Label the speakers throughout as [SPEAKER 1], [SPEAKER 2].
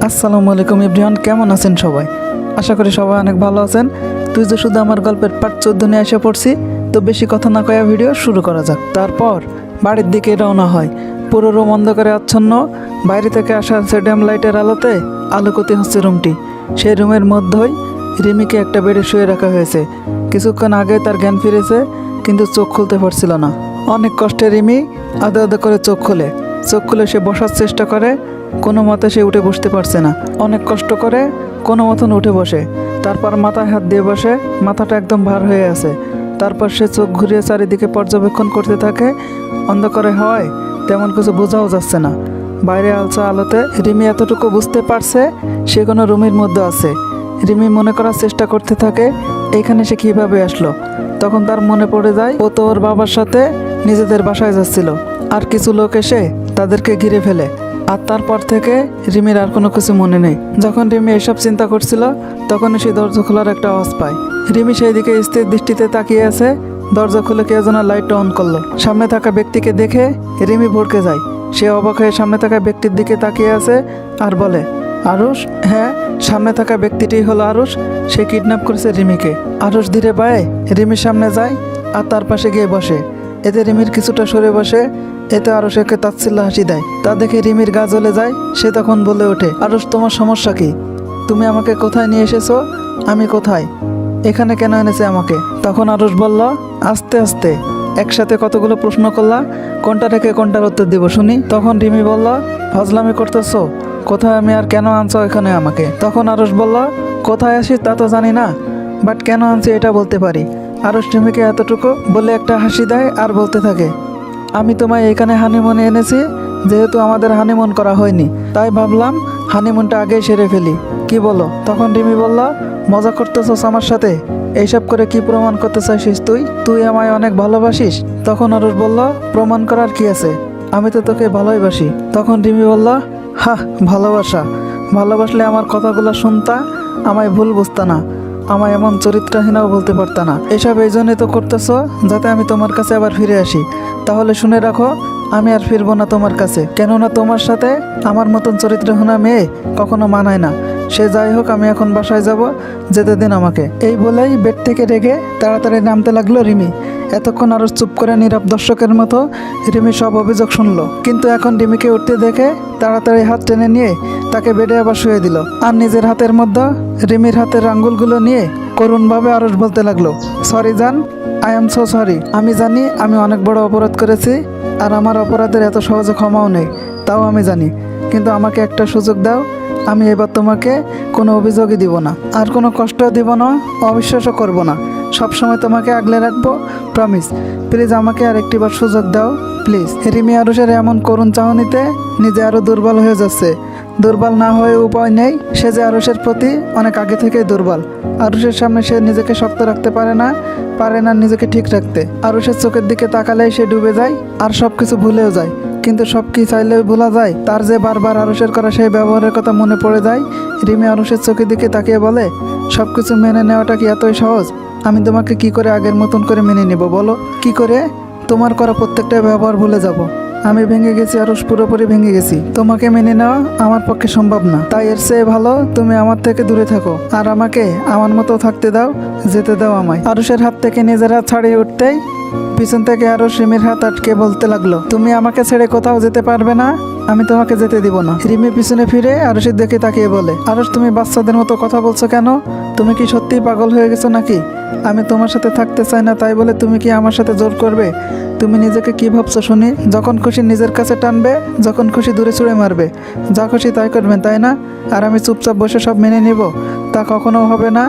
[SPEAKER 1] আসসালামু আলাইকুম এভরিওয়ান, কেমন আছেন সবাই? আশা করি সবাই অনেক ভালো আছেন। তুই যে শুধু আমার গল্পের পার্ট 14 নিয়ে এসে পড়ছি, তো বেশি কথা না কয়া ভিডিও শুরু করা যাক। তারপর বাড়ির দিকে রওনা হয়। পুরো রুম অন্ধকারে আচ্ছন্ন। বাইরে থেকে আসা সোডিয়াম লাইটের আলোতে আলোকতি হচ্ছে রুমটি। সেই রুমের মধ্যেই রিমিকে একটা বেডে শুয়ে রাখা হয়েছে। কিছুক্ষণ আগে তার জ্ঞান ফিরেছে, কিন্তু চোখ খুলতে পারছিল না। অনেক কষ্টে রিমি আদে আদে করে চোখ খুলে সে বসার চেষ্টা করে। কোনো মতে সে উঠে বসতে পারছে না। অনেক কষ্ট করে কোনো মতন উঠে বসে, তারপর মাথায় হাত দিয়ে বসে। মাথাটা একদম ভার হয়ে আছে। তারপর সে চোখ ঘুরিয়ে চারিদিকে পর্যবেক্ষণ করতে থাকে। অন্ধকারে হয় তেমন কিছু বোঝাও যাচ্ছে না। বাইরে আলসা আলোতে রিমি এতটুকু বুঝতে পারছে সে কোনো রুমের মধ্যে আছে। রিমি মনে করার চেষ্টা করতে থাকে এইখানে সে কীভাবে আসলো। তখন তার মনে পড়ে যায় ও তো ওর বাবার সাথে নিজেদের বাসায় যাচ্ছিল, আর কিছু লোক এসে তাদেরকে ঘিরে ফেলে। আর তারপর থেকে রিমির আর কোনো কিছু মনে নেই। যখন রিমি এসব চিন্তা করছিল, তখন সে দরজা খোলার একটা আওয়াজ পায়। রিমি সেই দিকে স্থির দৃষ্টিতে তাকিয়ে আছে। দরজা খুলে কেউ যেন লাইটটা অন করলো। সামনে থাকা ব্যক্তিকে দেখে রিমি ভড়কে যায়। সে অবাক হয়ে সামনে থাকা ব্যক্তির দিকে তাকিয়ে আছে আর বলে, আরুষ? হ্যাঁ, সামনে থাকা ব্যক্তিটি হলো আরুষ। সে কিডন্যাপ করেছে রিমিকে। আরুষ ধীরে পায়ে রিমির সামনে যায় আর তার পাশে গিয়ে বসে। এতে রিমির কিছুটা সরে বসে। এতে আরুষকে তাচ্ছিল্য হাসি দেয়। তা দেখে রিমির গা জ্বলে যায়। সে তখন বলে ওঠে, আরুষ, তোমার সমস্যা কি? তুমি আমাকে কোথায় নিয়ে এসেছো? আমি কোথায়? এখানে কেন এনেছে আমাকে? তখন আরুষ বলল, আস্তে আস্তে একসাথে কতগুলো প্রশ্ন করলা, কোনটা রেখে কোনটার উত্তর দিব শুনি। তখন রিমি বলল, ফজলামি করতেছো? কোথায় আমি আর কেন আনছো এখানে আমাকে? তখন আরুষ বলল, কোথায় আসি তা তো জানি না, বাট কেন আনছি এটা বলতে পারি। আরুষ রিমিকে এতটুকু বলে একটা হাসি দেয় আর বলতে থাকে, আমি তোমায় এখানে হানিমুনে এনেছি। যেহেতু আমাদের হানিমুন করা হয়নি, তাই ভাবলাম হানিমুনটা আগেই সেরে ফেলি। কি বলো? তখন রিমি বলল, মজা করতেছস আমার সাথে? এইসব করে কি প্রমাণ করতে চাইছিস তুই আমায় অনেক ভালোবাসিস? তখন আরুষ বলল, প্রমাণ করার কি আছে, আমি তো তোকে ভালোই বাসি। তখন রিমি বলল, হাহ, ভালোবাসলে আমার কথাগুলো শুনতা, আমায় ভুল বুঝতা না, আমায় এমন চরিত্রহীনাও বলতে পারতা না। এসব এই জন্যই তো করতেছ যাতে আমি তোমার কাছে আবার ফিরে আসি। তাহলে শুনে রাখো, আমি আর ফিরবো না তোমার কাছে। কেননা তোমার সাথে আমার মতন চরিত্রহীনা মেয়ে কখনো মানায় না। সে যাই হোক, আমি এখন বাসায় যাব, যেতে দিন আমাকে। এই বলেই বেড থেকে রেগে তাড়াতাড়ি নামতে লাগলো রিমি। এতক্ষণ আরও চুপ করে নীরব দর্শকের মতো রিমি সব অভিযোগ শুনলো। কিন্তু এখন রিমিকে উঠতে দেখে তাড়াতাড়ি হাত টেনে নিয়ে তাকে বেডে আবার শুয়ে দিল। আর নিজের হাতের মধ্যে রিমির হাতের আঙ্গুলগুলো নিয়ে করুণভাবে আরুষ বলতে লাগলো, সরি জান, আই এম সো সরি। আমি জানি আমি অনেক বড় অপরাধ করেছি, আর আমার অপরাধের এত সহজে ক্ষমাও নেই, তাও আমি জানি। কিন্তু আমাকে একটা সুযোগ দাও, আমি এবার তোমাকে কোনো অভিযোগই দিব না, আর কোনো কষ্টও দিব না, অবিশ্বাসও করব না। সবসময় তোমাকে আগলে রাখবো, প্রমিস। প্লিজ আমাকে আর একটিবার সুযোগ দাও, প্লিজ। রিমি আরুষের এমন করুণ চাহনিতে নিজে আরও দুর্বল হয়ে যাচ্ছে। দুর্বল না হয়ে উপায় নেই, সে যে আরুষের প্রতি অনেক আগে থেকেই দুর্বল। আরুষের সামনে সে নিজেকে শক্ত রাখতে পারে না নিজেকে ঠিক রাখতে। আরুষের চোখের দিকে তাকালেই সে ডুবে যায় আর সব কিছু ভুলেও যায়। কিন্তু সব কি চাইলেও ভোলা যায়? তার যে বারবার আরুষের করা সেই ব্যবহারের কথা মনে পড়ে যায়। রিমি আরুষের চোখের দিকে তাকিয়ে বলে, সব কিছু মেনে নেওয়াটা কি এতই সহজ? আমি তোমাকে কি করে আগের মতন করে মেনে নেব বলো? কি করে তোমার করা প্রত্যেকটা ব্যবহার ভুলে যাব? আমি ভেঙে গেছি আরুষ, পুরোপুরি ভেঙে গেছি। তোমাকে মেনে নেওয়া আমার পক্ষে সম্ভব না। তাই এর চেয়ে ভালো তুমি আমার থেকে দূরে থাকো, আর আমাকে আমার মতো থাকতে দাও, যেতে দাও আমায়। আরুষের হাত থেকে নিজের হাত ছাড়িয়ে উঠতেই পিছন থেকে আরুষ রিমির হাত আটকে বলতে লাগলো, তুমি আমাকে ছেড়ে কোথাও যেতে পারবে না, আমি তোমাকে যেতে দিব না। রিমি পিছনে ফিরে আরুষের দিকে তাকিয়ে বলে, আরুষ, তুমি বাচ্চাদের মতো কথা বলছো কেন? তুমি কি সত্যিই পাগল হয়ে গেছো নাকি? আমি তোমার সাথে থাকতে চাই না তাই বলে তুমি কি আমার সাথে জোর করবে? তুমি নিজেকে কি ভাবছো শুনি? যখন খুশি নিজের কাছে টানবে, যখন খুশি দূরে ছুঁড়ে মারবে, যা খুশি তাই করবেন, তাই না? আর আমি চুপচাপ বসে সব মেনে নিব? তা কখনো হবে না।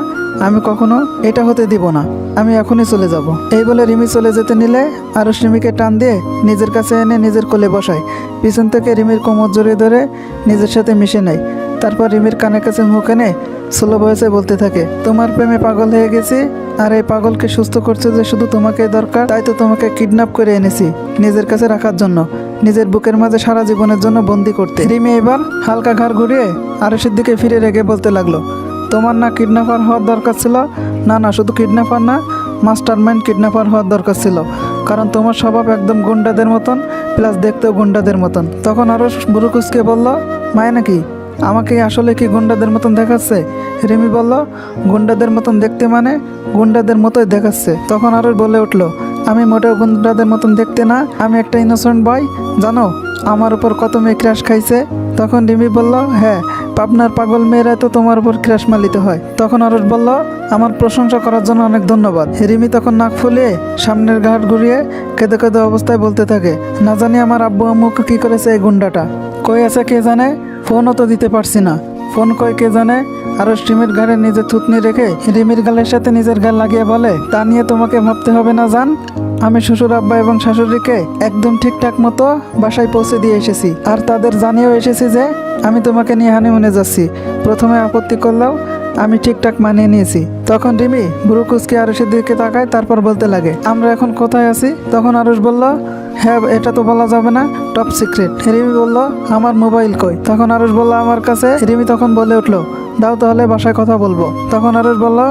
[SPEAKER 1] আমি কখনো এটা হতে দিব না। আমি এখনই চলে যাব। এই বলে রিমি চলে যেতে নিলে আরুষ রিমিকে টান দিয়ে নিজের কাছে এনে নিজের কোলে বসায়। পিছন থেকে রিমির কোমর জড়িয়ে ধরে নিজের সাথে মিশে নেয়। তারপর রিমির কানে কাছে মুখ এনে স্লো ভয়েসে বলতে থাকে, তোমার প্রেমে পাগল হয়ে গেছি, আর এই পাগলকে সুস্থ করছে যে শুধু তোমাকেই দরকার। তাই তো তোমাকে কিডন্যাপ করে এনেছি নিজের কাছে রাখার জন্য, নিজের বুকের মাঝে সারা জীবনের জন্য বন্দি করতে। রিমি এবার হালকা ঘাড় ঘুরিয়ে আরুষের দিকে ফিরে রেগে বলতে লাগলো, তোমার না কিডন্যাপার হওয়ার দরকার ছিল? না, শুধু কিডন্যাপার না, মাস্টার মাইন্ড কিডন্যাপার হওয়ার দরকার ছিল। কারণ তোমার স্বভাব একদম গুন্ডাদের মতন, প্লাস দেখতেও গুন্ডাদের মতন। তখন আরুষ বুড়ো কুচকে বলল, মায় নাকি? আমাকে আসলে কি গুন্ডাদের মতন দেখাচ্ছে? রিমি বলল, গুন্ডাদের মতন দেখতে মানে গুন্ডাদের মতোই দেখাচ্ছে। তখন আরুষ বলে উঠলো, আমি মোটেও গুন্ডাদের মতন দেখতে না, আমি একটা ইনোসেন্ট বয়। জানো আমার উপর কত মেয়ে ক্রাশ খাইছে? তখন রিমি বলল, হ্যাঁ, পাবনার পাগল মেয়েরা তো তোমার উপর ক্রাশ মালিত হয়। তখন আরুষ বলল, আমার প্রশংসা করার জন্য অনেক ধন্যবাদ। রিমি তখন নাক ফুলিয়ে সামনের ঘাট ঘুরিয়ে কেঁদে কেঁদে অবস্থায় বলতে থাকে, না জানি আমার আব্বু আম্মুকে কি করেছে এই গুন্ডাটা, কই আছে কে জানে, ফোনও তো দিতে পারছি না, ফোন কই কে জানে। আরুষ রিমির ঘাড়ে নিজের থুতনি রেখে রিমির গালের সাথে নিজের গাল লাগিয়ে বলে, তা নিয়ে তোমাকে ভাবতে হবে না জান, আমি শ্বশুর আব্বা এবং শাশুড়িকে একদম ঠিকঠাক মতো বাসায় পৌঁছে দিয়ে এসেছি, আর তাদের জানিয়েও এসেছি যে আমি তোমাকে নিয়ে হানিমুনে যাচ্ছি। প্রথমে আপত্তি করলেও আমি ঠিকঠাক মানিয়ে নিয়েছি। তখন রিমি ভুরু কুচকে আরুষের দিকে তাকায়, তারপর বলতে লাগে, আমরা এখন কোথায় আছি? তখন আরুষ বলল, হ্যাঁ এটা তো বলা যাবে না, টপ সিক্রেট। রিমি বলল, আমার মোবাইল কই? তখন আরুষ বলল, আমার কাছে। রিমি তখন বলে উঠলো, দাও তাহলে বাসায় কথা বলবো। তখন আরুষ বলল,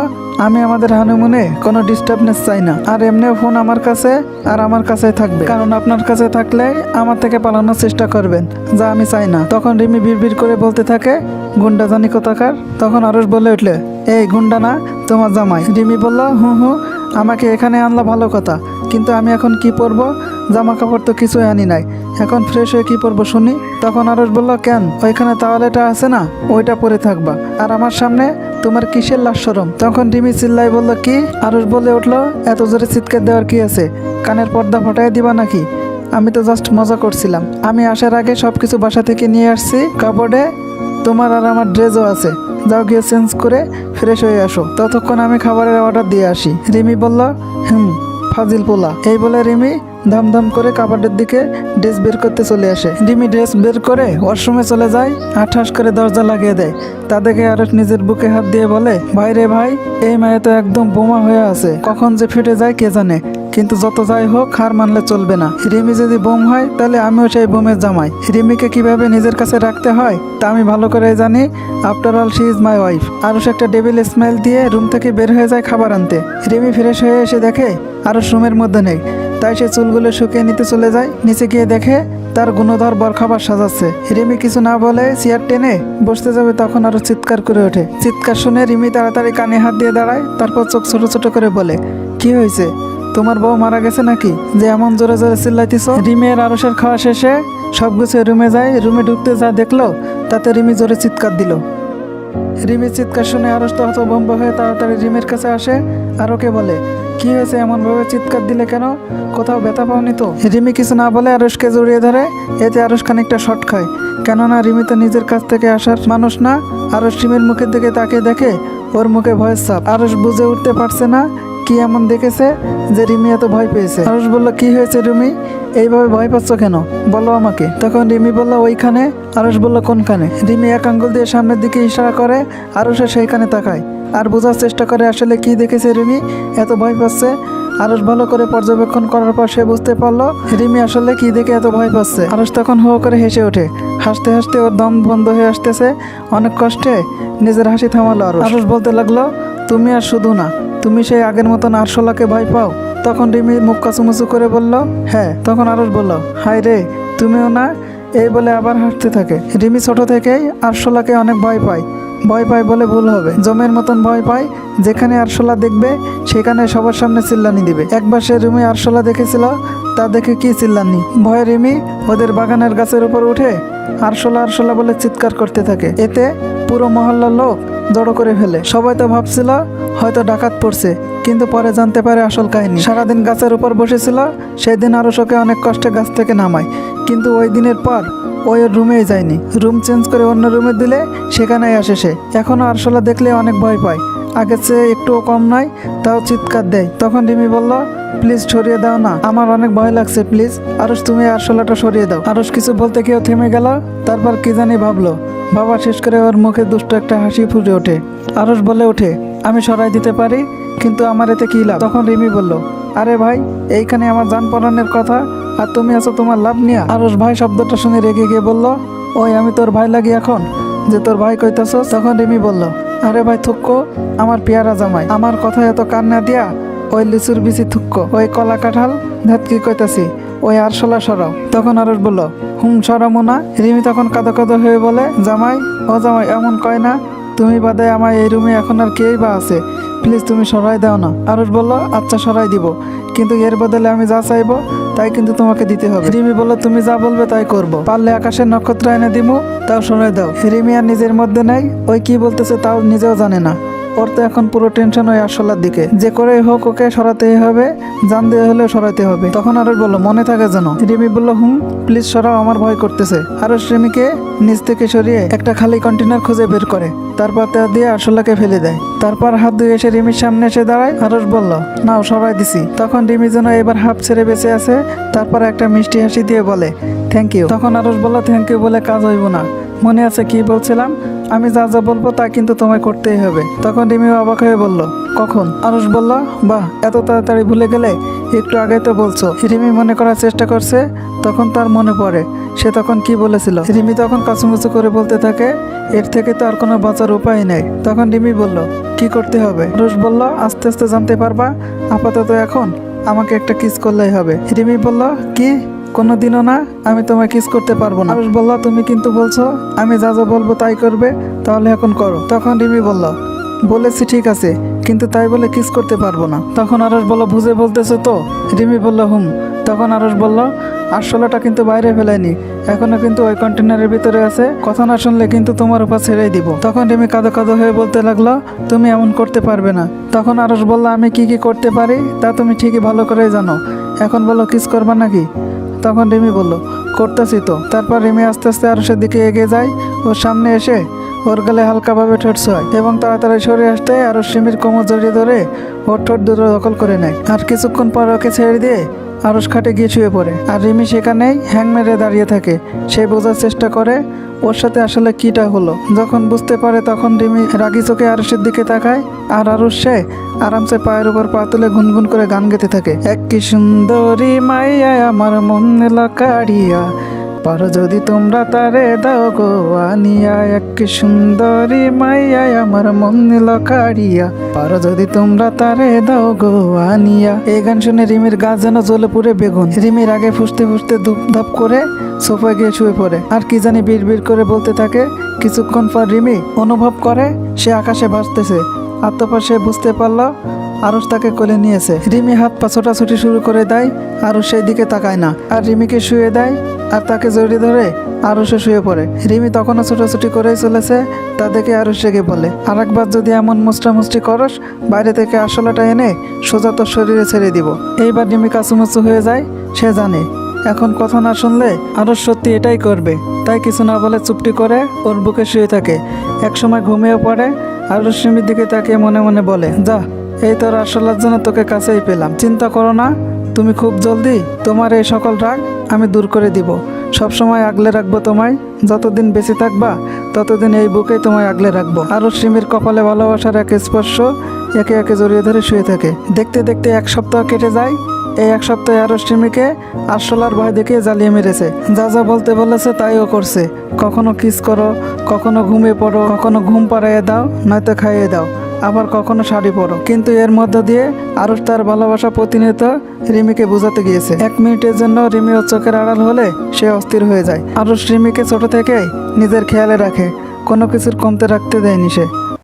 [SPEAKER 1] আমি আমাদের হানিমুনে কোনো ডিস্টার্বনেস চাই না, আর এমনিও ফোন আমার কাছে আর আমার কাছেই থাকবে, কারণ আপনার কাছে থাকলে আমার থেকে পালানোর চেষ্টা করবেন, যা আমি চাই না। তখন রিমি বিড়বিড় করে বলতে থাকে, গুন্ডা জানি কোথাকার। তখন আরুষ বলে উঠলে, এই গুন্ডা না, তোমার জামাই। রিমি বলল, হুঁ, আমাকে এখানে আনলা ভালো কথা, কিন্তু আমি এখন কি পরবো? জামা কাপড় তো কিছুই আনি নাই, এখন ফ্রেশ হয়ে কি পরবো শুনি? তখন আরুষ বলল, কেন, ওইখানে তাওয়ালেটা আছে না, ওইটা পরে থাকবা, আর আমার সামনে তোমার কিসের লাজ শরম? তখন রিমি চিল্লাই বলল, কি? আরুষ বলে উঠলো, এত জোরে চিৎকার দেওয়ার কি আছে? কানের পর্দা ফটাই দিবা নাকি? আমি তো জাস্ট মজা করছিলাম, আমি আসার আগে সব কিছু বাসা থেকে নিয়ে আসছি কাপড়ে, তোমার আর আমার ড্রেসও আছে, যাও গিয়ে চেঞ্জ করে ফ্রেশ হয়ে আসো, ততক্ষণ আমি খাবারের অর্ডার দিয়ে আসি। রিমি বলল, ফাজিল পোলা। এই বলে রিমি ধামধাম করে কাবার্ডের দিকে ড্রেস বের করতে চলে আসে। রিমি ড্রেস বের করে ওয়াশরুমে চলে যায়, ঠাস করে দরজা লাগিয়ে দেয়। তা দেখে আরুষ নিজের বুকে হাত দিয়ে বলে, ভাই রে ভাই, এই মায়া তো একদম বোমা হয়ে আছে, কখন যে ফেটে যায় কে জানে, কিন্তু যত যাই হোক হার মানলে চলবে না। রিমি যদি বোম হয় তাহলে আমিও সেই বোমের জামাই। রিমিকে কিভাবে নিজের কাছে রাখতে হয় তা আমি ভালো করে জানি, after all she is my wife. Aarush একটা ডেভিল স্মাইল দিয়ে রুম থেকে বের হয়ে যায় খাবার আনতে। রিমি ফ্রেশ হয়ে এসে দেখে আরুষ রুমের মধ্যে নেই, তাই সে চুলগুলো শুকিয়ে নিতে চলে যায়। নিচে গিয়ে দেখে তার গুণধর বর খাবার সাজাচ্ছে। রিমি কিছু না বলে চেয়ার টেনে বসতে যাবে, তখন আরো চিৎকার করে ওঠে। চিৎকার শুনে রিমি তাড়াতাড়ি কানে হাত দিয়ে দাঁড়ায়, তারপর চোখ ছোট ছোট করে বলে, কি হয়েছে, তোমার বউ মারা গেছে নাকি যে এমন জোরে জোরে চিল্লাইতেছ? রিমি আর আরুষের খাওয়া শেষে সব গুছিয়ে রুমে যায়। রুমে ঢুকতে যা দেখলো তাতে রিমি জোরে চিৎকার দিল। রিমির চিৎকার শুনে আরুষ তো হতভম্ব হয়ে তাড়াতাড়ি রিমির কাছে আসে আর ওকে বলে, কি হয়েছে, এমনভাবে চিৎকার দিলে কেন, কোথাও ব্যথা পাওনি তো? রিমি কিছু না বলে আরুষকে জড়িয়ে ধরে। এতে আরুষ খানিকটা শট খায়, কেননা রিমি তো নিজের কাছ থেকে আসার মানুষ না। আরুষ রিমির মুখের দিকে তাকিয়ে দেখে ওর মুখে ভয়ের ছাপ। আরুষ বুঝে উঠতে পারছে না কি এমন দেখেছে যে রিমি এত ভয় পেয়েছে। আরুষ বলল, কি হয়েছে রিমি, এইভাবে ভয় পাচ্ছ কেন, বলো আমাকে। তখন রিমি বলল, ওইখানে। আরুষ বলল, কোনখানে? রিমি এক আঙ্গুল দিয়ে সামনের দিকে ইশারা করে, আরুষে সেইখানে তাকায় আর বোঝার চেষ্টা করে আসলে কি দেখেছে রিমি এত ভয় পাচ্ছে। আরুষ ভালো করে পর্যবেক্ষণ করার পর সে বুঝতে পারলো রিমি আসলে কি দেখে এত ভয় পাচ্ছে। আরুষ তখন হো করে হেসে ওঠে, হাসতে হাসতে ওর দম বন্ধ হয়ে আসতেছে। অনেক কষ্টে নিজের হাসি থামালো আরুষ। আরুষ বলতে লাগলো, তুমি আর শুধু না, তুমি সেই আগের মতন আরশোলাকে ভয় পাও? তখন রিমি মুখ কাচুমুচু করে বলল, হ্যাঁ। তখন আরুষ বলল, হাই রে, তুমিও না? এই বলে আবার হাসতে থাকে। রিমি ছোট থেকেই আরশোলাকে অনেক ভয় পায়। ভয় পায় বলে ভুল হবে, জমের মতন ভয় পায়। যেখানে আরশোলা দেখবে সেখানে সবার সামনে চিল্লানি দিবে। একবার সে রুমে আরশোলা দেখেছিল, তা দেখে কি চিল্লানি, ভয়ে রিমি ওদের বাগানের গাছের উপর উঠে আরশোলা আরশোলা বলে চিৎকার করতে থাকে। এতে পুরো মহল্লার লোক জড়ো করে ফেলে। সবাই তো ভাবছিল হয়তো ডাকাত পড়ছে, কিন্তু পরে জানতে পারে আসল কাহিনী। সারাদিন গাছের উপর বসেছিল, সেই দিন আরুষ ওকে অনেক কষ্টে গাছ থেকে নামায়, কিন্তু ওই দিনের পর ওই ওর রুমেই যায়নি। রুম চেঞ্জ করে অন্য রুমে দিলে সেখানেই আসে সে। এখনও আরশোলা দেখলে অনেক ভয় পায়, আগের চেয়ে একটুও কম নয়, তাও চিৎকার দেয়। তখন রিমি বলল, প্লিজ সরিয়ে দাও না, আমার অনেক ভয় লাগছে, প্লিজ আরুষ তুমি আরশোলাটা সরিয়ে দাও। আরুষ কিছু বলতে কেউ থেমে গেল, তারপর কি জানি ভাবলো। বাবা শেষ করে ওর মুখে দুষ্ট একটা হাসি ফুটে ওঠে। আরুষ বলে ওঠে, আমি সরাই দিতে পারি, কিন্তু আমার এতে কি লাভ? তখন রিমি বলল, আরে ভাই, এইখানে আমার জান পড়ানোর কথা, আর তুমি আছো তোমার লাভ নিয়ে। আরুষ ভাই শব্দটা শুনে রেগে গিয়ে বলল, ওই আমি তোর ভাই লাগি এখন যে তোর ভাই কইতাছ? তখন রিমি বলল, আরে ভাই থুক্কো, আমার পেয়ারা জামাই, আমার কথা এত কান না দিয়া ওই লিচুর বিচি থুক্কো, ওই কলা কাঁঠাল ধাত কি কইতাছি, ওই আরশোলা সরাও। তখন আরশ বলল, সরামো না। রিমি তখন কাঁদো কাঁদো হয়ে বলে, জামাই ও জামাই এমন কয় না, তুমি বাদে আমার এই রুমে এখন আর কেই বা আছে, প্লিজ তুমি সরাই দাও না। আরশ বলল, আচ্ছা সরাই দিব, কিন্তু এর বদলে আমি যা চাইবো তাই কিন্তু তোমাকে দিতে হবে। রিমি বলল, তুমি যা বলবে তাই করব, পারলে আকাশের নক্ষত্র এনে দিমু, তাও সরাই দাও। রিমি আর নিজের মধ্যে নেই, ওই কি বলতেছে তাও নিজেও জানে না। ওর তো এখন পুরো টেনশন ওই আরশোলার দিকে, যে করেই হোক ওকে সরাতেই হবে, জান দিয়ে হলেও সরাইতে হবে। তখন আরশ বলল, মনে থাকে যেন। রিমি বলল, প্লিজ সরাও, আমার ভয় করতেছে। আরশ রিমিকে নিচ থেকে সরিয়ে একটা খালি কন্টেনার খুঁজে বের করে, তারপর তা দিয়ে আরশোলাকে ফেলে দেয়। তারপর হাত ধুয়ে এসে রিমির সামনে এসে দাঁড়ায়। আরশ বলল, নাও সরাই দিছি। তখন রিমি যেন এবার হাফ ছেড়ে বেঁচে আছে, তারপর একটা মিষ্টি হাসি দিয়ে বলে, থ্যাংক ইউ। তখন আরশ বলল, থ্যাংক ইউ বলে কাজ হইব না, মনে আছে কি বলছিলাম, আমি যা যা বলবো তা কিন্তু তোমায় করতেই হবে। তখন রিমি অবাক হয়ে বলল, কখন? আরশ বলল, বাহ, এত তাড়াতাড়ি ভুলে গেলে, একটু আগে তো বলছো। রিমি মনে করার চেষ্টা করছে, তখন তার মনে পড়ে সে তখন কি বলেছিল। রিমি তখন কাচুমুচু করে বলতে থাকে, এর থেকে তো আর কোনো বাঁচার উপায় নেই। তখন রিমি বলল, কি করতে হবে? আরশ বলল, আস্তে আস্তে জানতে পারবা, আপাতত এখন আমাকে একটা কিস করলেই হবে। রিমি বলল, কি? কোনোদিনও না, আমি তোমায় কিস করতে পারবো না। আরশ বলল, তুমি কিন্তু বলছো আমি যা যা বলবো তাই করবে, তাহলে এখন করো। তখন রিমি বলল, বলেছি ঠিক আছে, কিন্তু তাই বলে কিস করতে পারবো না। তখন আরশ বলল, বুঝে বলতেছো তো? রিমি বলল, তখন আরশ বলল, আরশোলাটা কিন্তু বাইরে ফেলাইনি, এখনো কিন্তু ওই কন্টেনারের ভিতরে আছে, কথা না শুনলে কিন্তু তোমার উপর ছেড়েই দিব। তখন রিমি কাঁদো কাঁদো হয়ে বলতে লাগলো, তুমি এমন করতে পারবে না। তখন আরশ বলল, আমি কি কি করতে পারি তা তুমি ঠিকই ভালো করেই জানো, এখন বলো কিস করবা নাকি? তখন রিমি বলল, করতেছি তো। তারপর রিমি আস্তে আস্তে আরশের দিকে এগিয়ে যায়, ওর সামনে এসে ওর গালে হালকাভাবে ঠোঁট ছোঁয় এবং তাড়াতাড়ি সরে আসতে আরশ রিমির কোমর জড়িয়ে ধরে ওর ঠোঁট দুটো দখল করে নেয়। আর কিছুক্ষণ পর ওকে ছেড়ে দিয়ে আরশ খাটে গিয়ে শুয়ে পড়ে, আর রিমি সেখানেই হ্যাং মেরে দাঁড়িয়ে থাকে। সে বোঝার চেষ্টা করে ওর সাথে আসলে কিটা হলো। যখন বুঝতে পারে তখন রিমি রাগি চোখে আরশের দিকে তাকায়, আর আরশ সে আরামসে পায়ের উপর পা তুলে গুনগুন করে গান গেতে থাকে, এক কি সুন্দরী মাইয়া আমার মন কাড়িয়া, পারো যদি তোমরা তারে দাও গো আনিয়া, এক কি সুন্দরী মাইয়া আমার মন কাড়িয়া, পারো যদি তোমরা তারে দাও গো আনিয়া। এই গান শুনে রিমির গা যেন জ্বলে পুড়ে বেগুন। রিমির আগে ফুসতে ফুসতে ধূপ ধাপ করে সোফায় গিয়ে শুয়ে পড়ে, আর কি জানি বিড় বিড় করে বলতে থাকে। কিছুক্ষণ পর রিমি অনুভব করে সে আকাশে ভাসতেছে, অতঃপর সে বুঝতে পারলো আরশ তাকে কোলে নিয়েছে। রিমি হাত পা ছোটাছুটি শুরু করে দেয়, আরশ সেই দিকে তাকায় না, আর রিমিকে শুয়ে দেয় আর তাকে জড়িয়ে ধরে আরশে শুয়ে পড়ে। রিমি তখনও ছোটাছুটি করেই চলেছে, তা দেখে আরশ রেগে বলে, আরেকবার যদি এমন মুষ্টামুষ্টি করস, বাইরে থেকে আরশোলাটা এনে সোজা তোর শরীরে ছেড়ে দিব। এইবার রিমি কাচুমুচু হয়ে যায়, সে জানে এখন কথা না শুনলে আরশ সত্যি এটাই করবে, তাই কিছু না বলে চুপটি করে ওর বুকে শুয়ে থাকে। একসময় ঘুমিয়ে পড়ে। আরশ রিমির দিকে তাকিয়ে মনে মনে বলে, যা, এই তোর আরশোলার জন্য তোকে কাছেই পেলাম, চিন্তা করো না, তুমি খুব জলদি তোমার এই সকল রাগ আমি দূর করে দিব, সবসময় আগলে রাখবো তোমায়, যতদিন বেঁচে থাকবা ততদিন এই বুকেই তোমায় আগলে রাখবো। আরশ রিমির কপালে ভালোবাসার এক স্পর্শ একে একে জড়িয়ে ধরে শুয়ে থাকে। দেখতে দেখতে এক সপ্তাহ কেটে যায়। এই এক সপ্তাহে আরশ রিমিকে আরশোলার ভয় দেখিয়ে জ্বালিয়ে মেরেছে, যা যা বলতে বলেছে তাইও করছে। কখনো কিস করো, কখনো ঘুমিয়ে পড়ো, কখনো ঘুম পাড়াইয়ে দাও, নয়তো খাইয়ে দাও, আবার কখনো শাড়ি পরো। কিন্তু এর মধ্য দিয়ে আরশ তার ভালোবাসা প্রতিনিয়ত রিমিকে বোঝাতে গিয়েছে। 1 মিনিটের জন্য রিমি ওর চোখের আড়াল হলে সে অস্থির হয়ে যায়। আরশ রিমিকে ছোট থেকে নিজের খেয়ালে রাখে, কোনো কিছুর কমতে রাখতে দেয়নি সে।